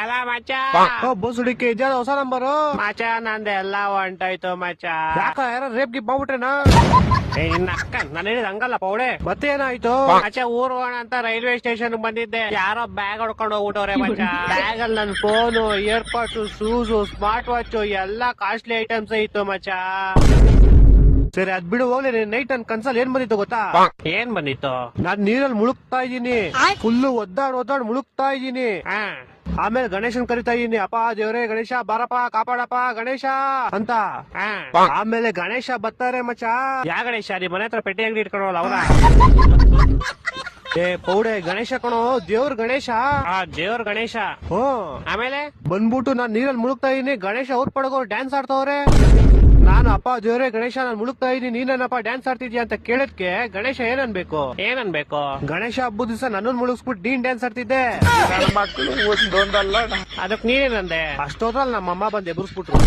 ಅಲ್ಲ ಮಚ್ಚ ಬೋಸುಡಿಕೆ ಇದ್ಯಾವ ಹೊಸ ನಂಬರು ಮಚ್ಚ ನಂದೆಲ್ಲ ಹೊಂಟೋಯ್ತು ಮಚ್ಚ. ಯಾಕ ಯಾರ ರೇಪ್ ಗಿಪ್ ಮಾಡ್ಬಿಟ್ರೇನಾ? ನಿನ್ನ ಅಕ್ಕ ನಾನು ಹೇಳಿದ ಹಂಗಲ್ಲ ಪೌಡೆ. ಮತ್ತೆ ಏನಾಯ್ತು? ಮಚ್ಚ ಊರ್ ಹೋಗೋಣ ಅಂತ ರೈಲ್ವೆ ಸ್ಟೇಷನ್ ಬಂದಿದ್ದೆ, ಯಾರೋ ಬ್ಯಾಗ್ ಹೊಡ್ಕೊಂಡು ಹೋಗ್ಬಿಟ್ಟವ್ರೆ ಮಚ್ಚ. ಬ್ಯಾಗ್ ಅಲ್ಲಿ ನನ್ ಫೋನು, ಇಯರ್ಪಾಡ್ಸ್, ಶೂಸ್, ಸ್ಮಾರ್ಟ್ ವಾಚ್ ಎಲ್ಲಾ ಕಾಸ್ಟ್ಲಿ ಐಟಮ್ಸ್ ಇತ್ತು ಮಚ್ಚ. ಸರಿ ಅದ್ ಬಿಡು ಹೋಗ್ಲಿ. ನೈಟ್ ನನ್ ಕನ್ಸಲ್ಲಿ ಏನ್ ಬಂದಿತ್ತು ಗೊತ್ತಾ? ಏನ್ ಬಂದಿತ್ತು? ನಾನ್ ನೀರಲ್ಲಿ ಮುಳುಗ್ತಾ ಇದ್ದೀನಿ, ಫುಲ್ಲು ಒದ್ದಾಡ್ ಮುಳುಗ್ತಾ ಇದ್ದೀನಿ. ಹಾ ಆಮೇಲೆ ಗಣೇಶನ್ ಕರಿತಾ ಇದೀನಿ, ಅಪ್ಪ ದೇವ್ರೇ ಗಣೇಶ ಬಾರಪ್ಪ ಕಾಪಾಡಪ್ಪ ಗಣೇಶ ಅಂತ. ಹಾ ಆಮೇಲೆ ಗಣೇಶ ಬರ್ತಾರೆ ಮಚ್ಚ. ಯಾ ಗಣೇಶ ನಿಮ್ ಮನೆ ಹತ್ರ ಪೆಟ್ಟಿ ಅಂಗಡಿ ಇಟ್ಕೊಂಡವಲ್ಲ ಅವ್ರ? ಏ ಪೌಡೆ ಗಣೇಶ ಕಣೋ, ದೇವ್ರ ಗಣೇಶ. ದೇವ್ರ ಗಣೇಶ. ಹ್ಮ್ ಆಮೇಲೆ ಬಂದ್ಬಿಟ್ಟು ನಾನ್ ನೀರಲ್ಲಿ ಮುಳುಗ್ತಾ ಇದೀನಿ, ಗಣೇಶ ಅವ್ರ ಪಡಗೋರು ಡ್ಯಾನ್ಸ್ ಆಡ್ತಾವ್ರೆ. ನಾನು ಅಪ್ಪ ದೇವ್ರೇ ಗಣೇಶ ನಾನ್ ಮುಳುಗ್ತಾ ಇದೀನಿ, ನೀನೇನಪ್ಪ ಡ್ಯಾನ್ಸ್ ಆಡ್ತಿದ್ಯಾ ಅಂತ ಕೇಳದ್ಕೆ ಗಣೇಶ ಏನನ್ಬೇಕು? ಗಣೇಶ ಹಬ್ಬದ ದಿವಸ ನನ್ನನ್ ಮುಳುಗಿಸ್ಬಿಟ್ಟು ನೀನ್ ಡ್ಯಾನ್ಸ್ ಆಡ್ತಿದ್ದೆ. ಅದಕ್ ನೀನೇನಂದೆ? ಅಷ್ಟೋದ್ರಲ್ಲಿ ನಮ್ಮಮ್ಮ ಬಂದು ಎಬ್ರಿಸ್ಬಿಟ್ರು.